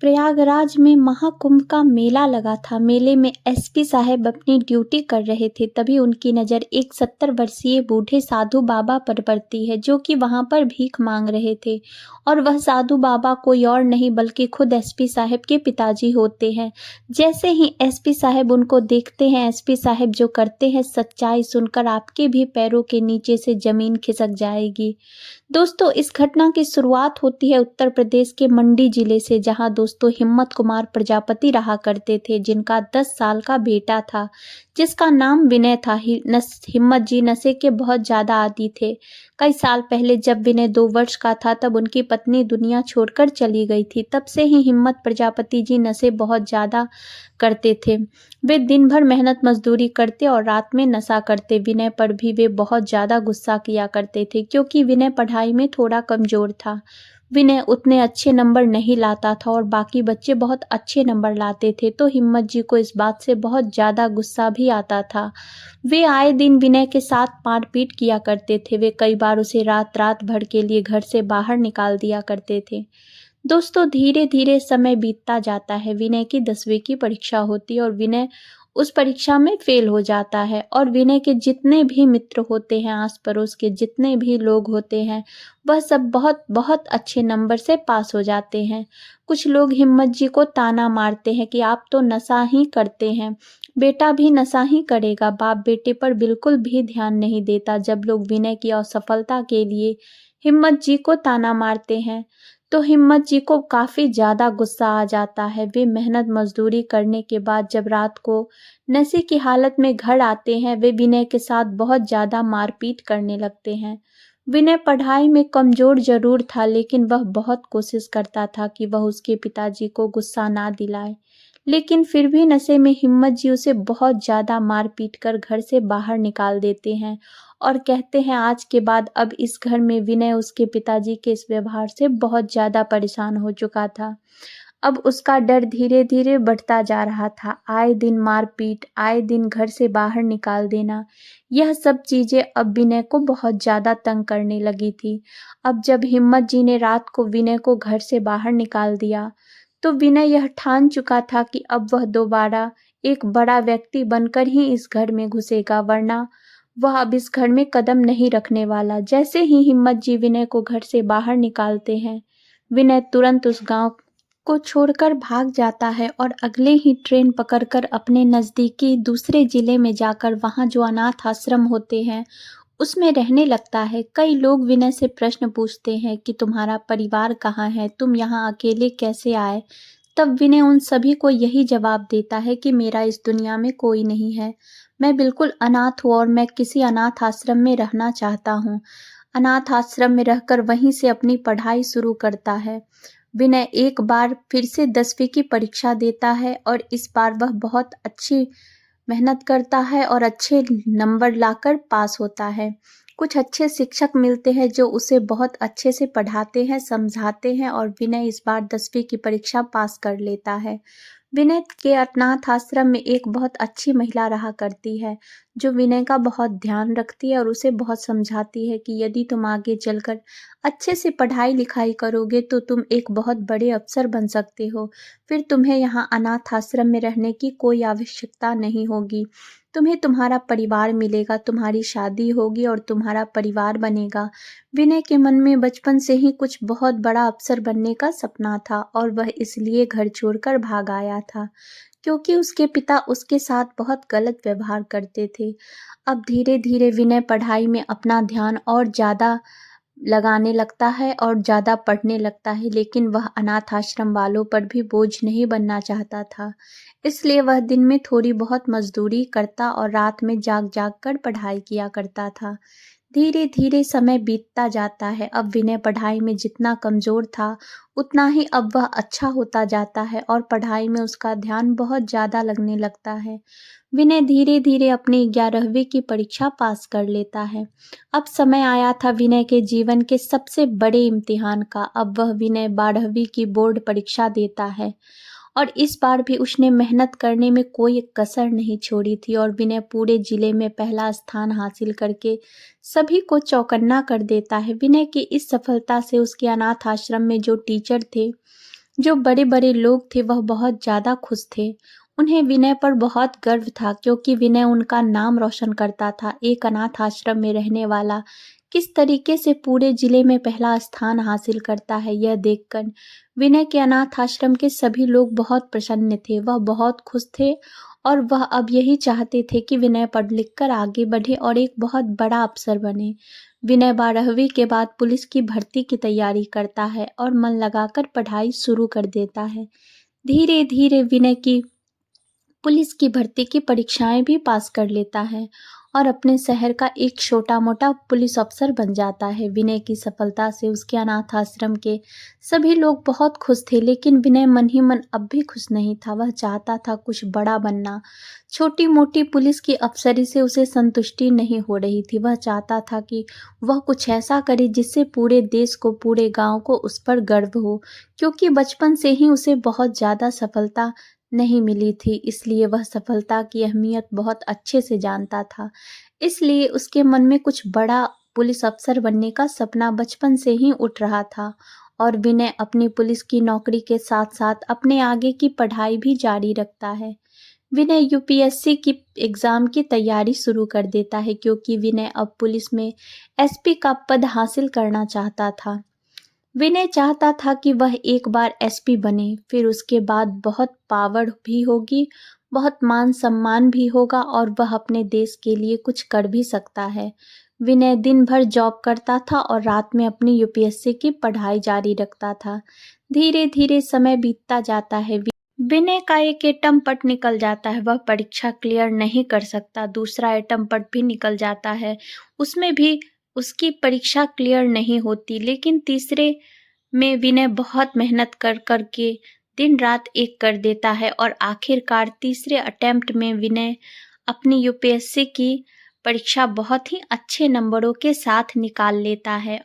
प्रयागराज में महाकुंभ का मेला लगा था। मेले में एसपी साहब अपनी ड्यूटी कर रहे थे, तभी उनकी नज़र एक 70 वर्षीय बूढ़े साधु बाबा पर पड़ती है, जो कि वहां पर भीख मांग रहे थे। और वह साधु बाबा कोई और नहीं बल्कि खुद एसपी साहब के पिताजी होते हैं। जैसे ही एसपी साहब उनको देखते हैं, एसपी साहब जो करते हैं, सच्चाई सुनकर आपके भी पैरों के नीचे से जमीन खिसक जाएगी। दोस्तों, इस घटना की शुरुआत होती है उत्तर प्रदेश के मंडी जिले से, जहां दोस्तों हिम्मत कुमार प्रजापति रहा करते थे, जिनका 10 साल का बेटा था, जिसका नाम विनय था। हिम्मत जी नशे के बहुत ज़्यादा आदी थे। कई साल पहले जब विनय 2 वर्ष का था, तब उनकी पत्नी दुनिया छोड़कर चली गई थी। तब से ही हिम्मत प्रजापति जी नशे बहुत ज़्यादा करते थे। वे दिन भर मेहनत मजदूरी करते और रात में नशा करते। विनय पर भी वे बहुत ज़्यादा गुस्सा किया करते थे, क्योंकि विनय पढ़ाई में थोड़ा कमज़ोर था। विनय उतने अच्छे नंबर नहीं लाता था और बाकी बच्चे बहुत अच्छे नंबर लाते थे, तो हिम्मत जी को इस बात से बहुत ज़्यादा गुस्सा भी आता था। वे आए दिन विनय के साथ मारपीट किया करते थे। वे कई बार उसे रात रात भर के लिए घर से बाहर निकाल दिया करते थे। दोस्तों, धीरे धीरे समय बीतता जाता है। विनय की 10वीं की परीक्षा होती है और विनय उस परीक्षा में फेल हो जाता है। और विनय के जितने भी मित्र होते हैं, आस पड़ोस के जितने भी लोग होते हैं, वह सब बहुत बहुत अच्छे नंबर से पास हो जाते हैं। कुछ लोग हिम्मत जी को ताना मारते हैं कि आप तो नशा ही करते हैं, बेटा भी नशा ही करेगा। बाप बेटे पर बिल्कुल भी ध्यान नहीं देता। जब लोग विनय की असफलता के लिए हिम्मत जी को ताना मारते हैं, तो हिम्मत जी को काफ़ी ज़्यादा गुस्सा आ जाता है। वे मेहनत मजदूरी करने के बाद जब रात को नशे की हालत में घर आते हैं, वे विनय के साथ बहुत ज़्यादा मारपीट करने लगते हैं। विनय पढ़ाई में कमज़ोर ज़रूर था, लेकिन वह बहुत कोशिश करता था कि वह उसके पिताजी को गुस्सा ना दिलाए। लेकिन फिर भी नशे में हिम्मत जी उसे बहुत ज़्यादा मार पीट कर घर से बाहर निकाल देते हैं और कहते हैं आज के बाद अब इस घर में विनय उसके पिताजी के इस व्यवहार से बहुत ज़्यादा परेशान हो चुका था। अब उसका डर धीरे धीरे बढ़ता जा रहा था। आए दिन मारपीट, आए दिन घर से बाहर निकाल देना, यह सब चीज़ें अब विनय को बहुत ज़्यादा तंग करने लगी थी। अब जब हिम्मत जी ने रात को विनय को घर से बाहर निकाल दिया, तो विनय यह ठान चुका था कि अब वह दोबारा एक बड़ा व्यक्ति बनकर ही इस घर में घुसेगा, वरना वह अब इस घर में कदम नहीं रखने वाला। जैसे ही हिम्मत जी विनय को घर से बाहर निकालते हैं, विनय तुरंत उस गांव को छोड़कर भाग जाता है और अगले ही ट्रेन पकड़कर अपने नज़दीकी दूसरे ज़िले में जाकर वहाँ जो अनाथ आश्रम होते हैं, उसमें रहने लगता है। कई लोग विनय से प्रश्न पूछते हैं कि तुम्हारा परिवार कहाँ है, तुम यहाँ अकेले कैसे आए? तब विनय उन सभी को यही जवाब देता है कि मेरा इस दुनिया में कोई नहीं है, मैं बिल्कुल अनाथ हूँ और मैं किसी अनाथ आश्रम में रहना चाहता हूँ। अनाथ आश्रम में रहकर वहीं से अपनी पढ़ाई शुरू करता है। विनय एक बार फिर से 10वीं की परीक्षा देता है और इस बार वह बहुत अच्छी मेहनत करता है और अच्छे नंबर लाकर पास होता है। कुछ अच्छे शिक्षक मिलते हैं जो उसे बहुत अच्छे से पढ़ाते हैं, समझाते हैं और विनय इस बार 10वीं की परीक्षा पास कर लेता है। विनय के अनाथ आश्रम में एक बहुत अच्छी महिला रहा करती है, जो विनय का बहुत ध्यान रखती है और उसे बहुत समझाती है कि यदि तुम आगे चलकर अच्छे से पढ़ाई लिखाई करोगे तो तुम एक बहुत बड़े अफसर बन सकते हो। फिर तुम्हें यहाँ अनाथ आश्रम में रहने की कोई आवश्यकता नहीं होगी। तुम्हें तुम्हारा परिवार मिलेगा, तुम्हारी शादी होगी और तुम्हारा परिवार बनेगा। विनय के मन में बचपन से ही कुछ बहुत बड़ा अफसर बनने का सपना था और वह इसलिए घर छोड़कर भाग आया था, क्योंकि उसके पिता उसके साथ बहुत गलत व्यवहार करते थे। अब धीरे धीरे विनय पढ़ाई में अपना ध्यान और ज़्यादा लगाने लगता है और ज़्यादा पढ़ने लगता है, लेकिन वह अनाथ आश्रम वालों पर भी बोझ नहीं बनना चाहता था। इसलिए वह दिन में थोड़ी बहुत मजदूरी करता और रात में जाग जाग कर पढ़ाई किया करता था। धीरे धीरे समय बीतता जाता है। अब विनय पढ़ाई में जितना कमज़ोर था, उतना ही अब वह अच्छा होता जाता है और पढ़ाई में उसका ध्यान बहुत ज़्यादा लगने लगता है। विनय धीरे धीरे अपनी 11वीं की परीक्षा पास कर लेता है। अब समय आया था विनय के जीवन के सबसे बड़े इम्तिहान का। अब वह विनय 12वीं की बोर्ड परीक्षा देता है और इस बार भी उसने मेहनत करने में कोई कसर नहीं छोड़ी थी और विनय पूरे जिले में पहला स्थान हासिल करके सभी को चौकन्ना कर देता है। विनय की इस सफलता से उसके अनाथ आश्रम में जो टीचर थे, जो बड़े-बड़े लोग थे वह बहुत ज़्यादा खुश थे। उन्हें विनय पर बहुत गर्व था क्योंकि विनय उनका नाम रोशन करता था। एक अनाथ आश्रम में रहने वाला किस तरीके से पूरे जिले में पहला स्थान हासिल करता है, यह देखकर विनय के अनाथ आश्रम के सभी लोग बहुत प्रसन्न थे। वह बहुत खुश थे और वह अब यही चाहते थे कि विनय पढ़ लिख कर आगे बढ़े और एक बहुत बड़ा अफ़सर बने। विनय 12वीं के बाद पुलिस की भर्ती की तैयारी करता है और मन लगाकर पढ़ाई शुरू कर देता है। धीरे-धीरे विनय की पुलिस की भर्ती की परीक्षाएं भी पास कर लेता है और अपने शहर का एक छोटा-मोटा पुलिस अफ़सर बन जाता है। विनय की सफलता से उसके अनाथ आश्रम के सभी लोग बहुत खुश थे, लेकिन विनय मन ही मन अब भी खुश नहीं था। वह चाहता था कुछ बड़ा बनना। छोटी-मोटी पुलिस की अफ़सरी से उसे संतुष्टि नहीं हो रही थी। वह चाहता था कि वह कुछ ऐसा करे जिससे पूरे देश को, पूरे गाँव को उस पर गर्व हो, क्योंकि बचपन से ही उसे बहुत ज़्यादा सफलता नहीं मिली थी, इसलिए वह सफलता की अहमियत बहुत अच्छे से जानता था। इसलिए उसके मन में कुछ बड़ा पुलिस अफ़सर बनने का सपना बचपन से ही उठ रहा था और विनय अपनी पुलिस की नौकरी के साथ-साथ अपने आगे की पढ़ाई भी जारी रखता है। विनय यूपीएससी की एग्ज़ाम की तैयारी शुरू कर देता है क्योंकि विनय अब पुलिस में एसपी का पद हासिल करना चाहता था। विनय चाहता था कि वह एक बार एसपी बने, फिर उसके बाद बहुत पावर भी होगी, बहुत मान-सम्मान भी होगा और वह अपने देश के लिए कुछ कर भी सकता है। विनय दिन भर जॉब करता था और रात में अपनी यूपीएससी की पढ़ाई जारी रखता था। धीरे-धीरे समय बीतता जाता है। विनय का एक एटम पट निकल जाता है, वह परीक्षा क्लियर नहीं कर सकता। दूसरा एटम पट भी निकल जाता है, उसमें भी उसकी परीक्षा क्लियर नहीं होती। लेकिन तीसरे में विनय बहुत मेहनत कर के दिन रात एक कर देता है और आखिरकार तीसरे अटेम्प्ट में विनय अपनी यूपीएससी की परीक्षा बहुत ही अच्छे नंबरों के साथ निकाल लेता है।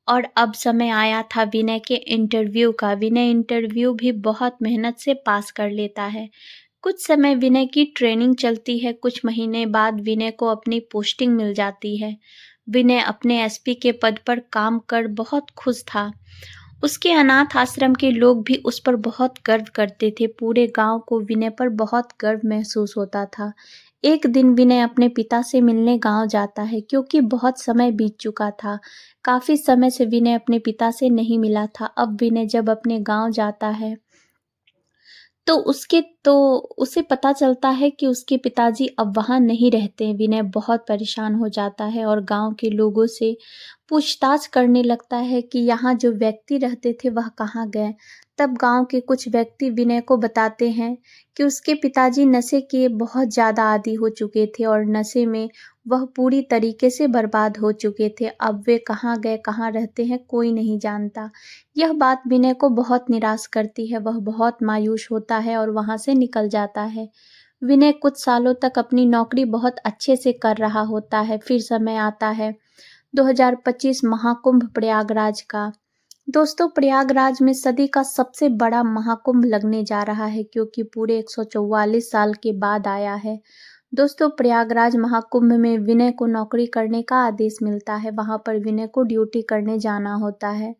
और अब समय आया था विनय के इंटरव्यू का। विनय इंटरव्यू भी बहुत मेहनत से पास कर लेता है। कुछ समय विनय की ट्रेनिंग चलती है। कुछ महीने बाद विनय को अपनी पोस्टिंग मिल जाती है। विनय अपने एसपी के पद पर काम कर बहुत खुश था। उसके अनाथ आश्रम के लोग भी उस पर बहुत गर्व करते थे। पूरे गांव को विनय पर बहुत गर्व महसूस होता था। एक दिन विनय अपने पिता से मिलने गांव जाता है क्योंकि बहुत समय बीत चुका था। काफी समय से विनय अपने पिता से नहीं मिला था। अब विनय जब अपने गांव जाता है तो उसे पता चलता है कि उसके पिताजी अब वहाँ नहीं रहते। विनय बहुत परेशान हो जाता है और गांव के लोगों से पूछताछ करने लगता है कि यहाँ जो व्यक्ति रहते थे वह कहाँ गए। तब गांव के कुछ व्यक्ति विनय को बताते हैं कि उसके पिताजी नशे के बहुत ज़्यादा आदी हो चुके थे और नशे में वह पूरी तरीके से बर्बाद हो चुके थे। अब वे कहाँ गए, कहाँ रहते हैं, कोई नहीं जानता। यह बात विनय को बहुत निराश करती है। वह बहुत मायूस होता है और वहाँ से निकल जाता है। विनय कुछ सालों तक अपनी नौकरी बहुत अच्छे से कर रहा होता है। फिर समय आता है 2025 महाकुंभ प्रयागराज का। दोस्तों, प्रयागराज में सदी का सबसे बड़ा महाकुंभ लगने जा रहा है क्योंकि पूरे 144 साल के बाद आया है। दोस्तों, प्रयागराज महाकुंभ में विनय को नौकरी करने का आदेश मिलता है। वहां पर विनय को ड्यूटी करने जाना होता है।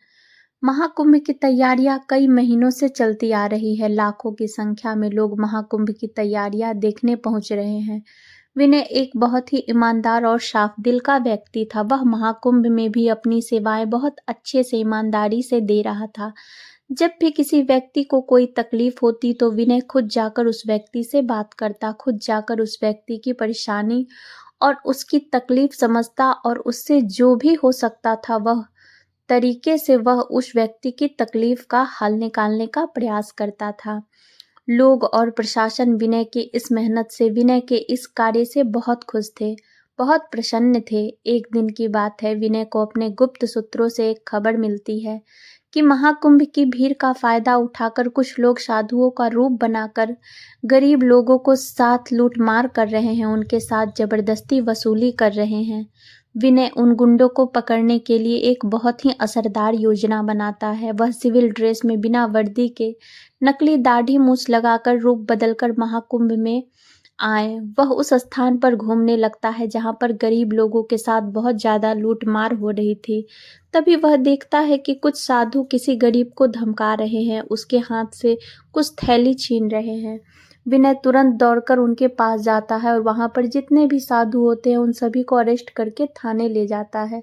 महाकुंभ की तैयारियां कई महीनों से चलती आ रही है। लाखों की संख्या में लोग महाकुंभ की तैयारियां देखने पहुंच रहे हैं। विनय एक बहुत ही ईमानदार और साफ दिल का व्यक्ति था। वह महाकुंभ में भी अपनी सेवाएं बहुत अच्छे से ईमानदारी से दे रहा था। जब भी किसी व्यक्ति को कोई तकलीफ होती तो विनय खुद जाकर उस व्यक्ति से बात करता, खुद जाकर उस व्यक्ति की परेशानी और उसकी तकलीफ समझता और उससे जो भी हो सकता था वह तरीके से वह उस व्यक्ति की तकलीफ का हल निकालने का प्रयास करता था। लोग और प्रशासन विनय की इस मेहनत से, विनय के इस कार्य से बहुत खुश थे, बहुत प्रसन्न थे। एक दिन की बात है, विनय को अपने गुप्त सूत्रों से एक खबर मिलती है कि महाकुंभ की भीड़ का फायदा उठाकर कुछ लोग साधुओं का रूप बनाकर गरीब लोगों को साथ लूटमार कर रहे हैं, उनके साथ जबरदस्ती वसूली कर रहे हैं। विनय उन गुंडों को पकड़ने के लिए एक बहुत ही असरदार योजना बनाता है। वह सिविल ड्रेस में बिना वर्दी के नकली दाढ़ी मूछ लगाकर रूप बदलकर महाकुंभ में आए। वह उस स्थान पर घूमने लगता है जहाँ पर गरीब लोगों के साथ बहुत ज़्यादा लूट-मार हो रही थी। तभी वह देखता है कि कुछ साधु किसी गरीब को धमका रहे हैं, उसके हाथ से कुछ थैली छीन रहे हैं। विनय तुरंत दौड़कर उनके पास जाता है और वहाँ पर जितने भी साधु होते हैं उन सभी को अरेस्ट करके थाने ले जाता है।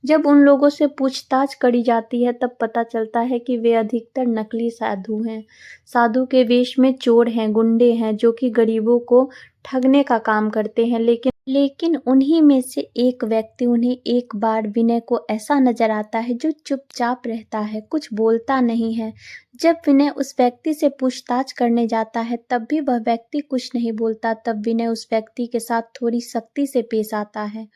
जब उन लोगों से पूछताछ करी जाती है तब पता चलता है कि वे अधिकतर नकली साधु हैं। साधु के वेश में चोर हैं, गुंडे हैं जो कि गरीबों को ठगने का काम करते हैं। लेकिन उन्हीं में से एक व्यक्ति उन्हें एक बार विनय को ऐसा नजर आता है जो चुपचाप रहता है, कुछ बोलता नहीं है। जब विनय उस व्यक्ति से पूछताछ करने जाता है तब भी वह व्यक्ति कुछ नहीं बोलता। तब विनय उस व्यक्ति के साथ थोड़ी सख्ती से पेश आता है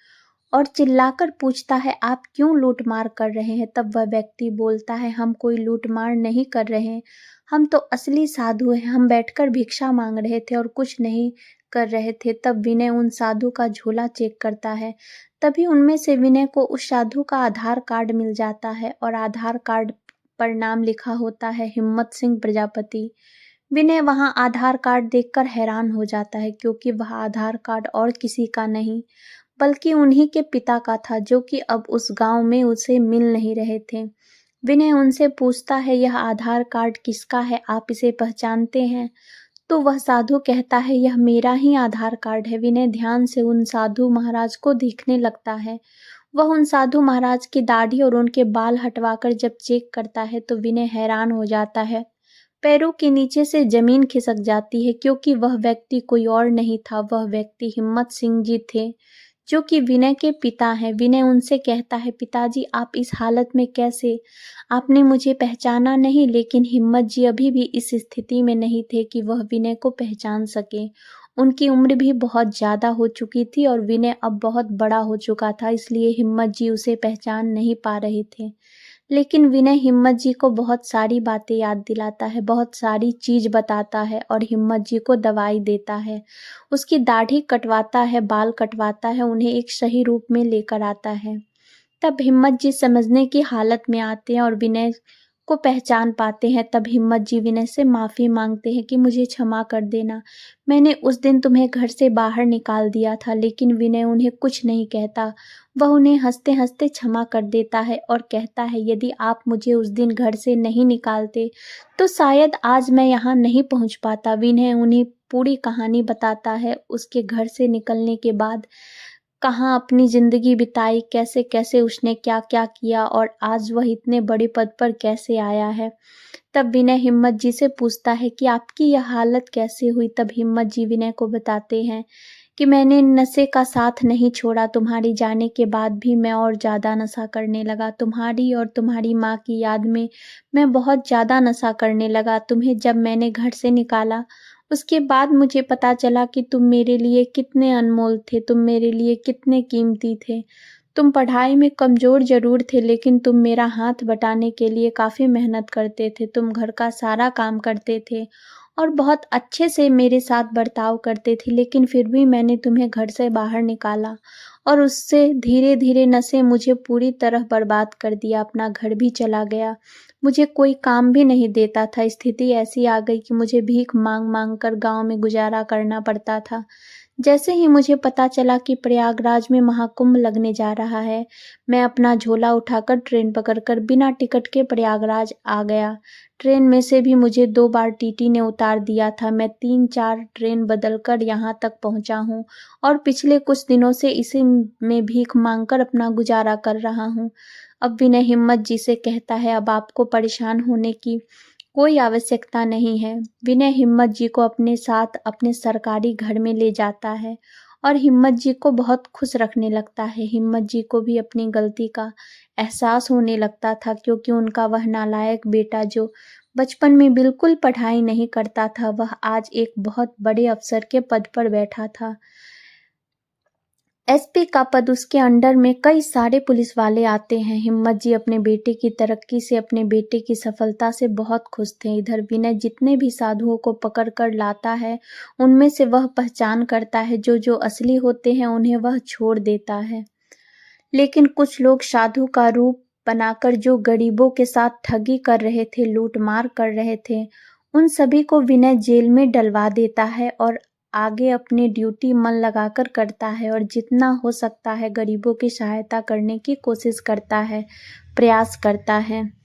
और चिल्लाकर पूछता है, आप क्यों लूटमार कर रहे हैं? तब वह व्यक्ति बोलता है, हम कोई लूटमार नहीं कर रहे हैं, हम तो असली साधु हैं, हम बैठकर भिक्षा मांग रहे थे और कुछ नहीं कर रहे थे। तब विनय उन साधु का झोला चेक करता है। तभी उनमें से विनय को उस साधु का आधार कार्ड मिल जाता है और आधार कार्ड पर नाम लिखा होता है हिम्मत सिंह प्रजापति। विनय वहां आधार कार्ड देखकर हैरान हो जाता है क्योंकि वह आधार कार्ड और किसी का नहीं बल्कि उन्हीं के पिता का था जो कि अब उस गांव में उसे मिल नहीं रहे थे। विनय उनसे पूछता है, यह आधार कार्ड किसका है, आप इसे पहचानते हैं? तो वह साधु कहता है, यह मेरा ही आधार कार्ड है। विनय ध्यान से उन साधु महाराज को देखने लगता है। वह उन साधु महाराज की दाढ़ी और उनके बाल हटवाकर जब चेक करता है तो विनय हैरान हो जाता है। पैरों के नीचे से जमीन खिसक जाती है क्योंकि वह व्यक्ति कोई और नहीं था, वह व्यक्ति हिम्मत सिंह जी थे जो कि विनय के पिता हैं। विनय उनसे कहता है, पिताजी आप इस हालत में कैसे? आपने मुझे पहचाना नहीं? लेकिन हिम्मत जी अभी भी इस स्थिति में नहीं थे कि वह विनय को पहचान सके। उनकी उम्र भी बहुत ज़्यादा हो चुकी थी और विनय अब बहुत बड़ा हो चुका था, इसलिए हिम्मत जी उसे पहचान नहीं पा रहे थे। लेकिन विनय हिम्मत जी को बहुत सारी बातें याद दिलाता है, बहुत सारी चीज़ बताता है और हिम्मत जी को दवाई देता है। उसकी दाढ़ी कटवाता है, बाल कटवाता है, उन्हें एक सही रूप में लेकर आता है। तब हिम्मत जी समझने की हालत में आते हैं और विनय को पहचान पाते हैं। तब हिम्मत जी विनय से माफ़ी मांगते हैं कि मुझे क्षमा कर देना, मैंने उस दिन तुम्हें घर से बाहर निकाल दिया था। लेकिन विनय उन्हें कुछ नहीं कहता, वह उन्हें हंसते हंसते क्षमा कर देता है और कहता है, यदि आप मुझे उस दिन घर से नहीं निकालते तो शायद आज मैं यहाँ नहीं पहुँच पाता। विनय उन्हें पूरी कहानी बताता है, उसके घर से निकलने के बाद कहाँ अपनी ज़िंदगी बिताई, कैसे-कैसे उसने क्या-क्या किया और आज वह इतने बड़े पद पर कैसे आया है। तब विनय हिम्मत जी से पूछता है कि आपकी यह हालत कैसे हुई? तब हिम्मत जी विनय को बताते हैं कि मैंने नशे का साथ नहीं छोड़ा, तुम्हारे जाने के बाद भी मैं और ज़्यादा नशा करने लगा। तुम्हारी और तुम्हारी माँ की याद में मैं बहुत ज़्यादा नशा करने लगा। तुम्हें जब मैंने घर से निकाला उसके बाद मुझे पता चला कि तुम मेरे लिए कितने अनमोल थे, तुम मेरे लिए कितने कीमती थे। तुम पढ़ाई में कमज़ोर ज़रूर थे लेकिन तुम मेरा हाथ बटाने के लिए काफ़ी मेहनत करते थे। तुम घर का सारा काम करते थे और बहुत अच्छे से मेरे साथ बर्ताव करते थे, लेकिन फिर भी मैंने तुम्हें घर से बाहर निकाला और उससे धीरे-धीरे नशे मुझे पूरी तरह बर्बाद कर दिया। अपना घर भी चला गया, मुझे कोई काम भी नहीं देता था। स्थिति ऐसी आ गई कि मुझे भीख मांग-मांग कर गाँव में गुज़ारा करना पड़ता था। जैसे ही मुझे पता चला कि प्रयागराज में महाकुंभ लगने जा रहा है, मैं अपना झोला उठाकर ट्रेन पकड़कर बिना टिकट के प्रयागराज आ गया। ट्रेन में से भी मुझे 2 बार टीटी ने उतार दिया था। मैं 3-4 ट्रेन बदलकर यहाँ तक पहुँचा हूँ और पिछले कुछ दिनों से इसी में भीख मांगकर अपना गुज़ारा कर रहा हूँ। अब विनय हिम्मत जी से कहता है, अब आपको परेशान होने की कोई आवश्यकता नहीं है। विनय हिम्मत जी को अपने साथ अपने सरकारी घर में ले जाता है और हिम्मत जी को बहुत खुश रखने लगता है। हिम्मत जी को भी अपनी गलती का एहसास होने लगता था क्योंकि उनका वह नालायक बेटा जो बचपन में बिल्कुल पढ़ाई नहीं करता था, वह आज एक बहुत बड़े अफसर के पद पर बैठा था। एसपी का पद, उसके अंडर में कई सारे पुलिस वाले आते हैं। हिम्मत जी अपने बेटे की तरक्की से, अपने बेटे की सफलता से बहुत खुश थे। इधर विनय जितने भी साधुओं को पकड़ कर लाता है उनमें से वह पहचान करता है, जो जो असली होते हैं उन्हें वह छोड़ देता है। लेकिन कुछ लोग साधु का रूप बनाकर जो गरीबों के साथ ठगी कर रहे थे, लूट मार कर रहे थे, उन सभी को विनय जेल में डलवा देता है और आगे अपनी ड्यूटी मन लगाकर करता है और जितना हो सकता है गरीबों की सहायता करने की कोशिश करता है, प्रयास करता है।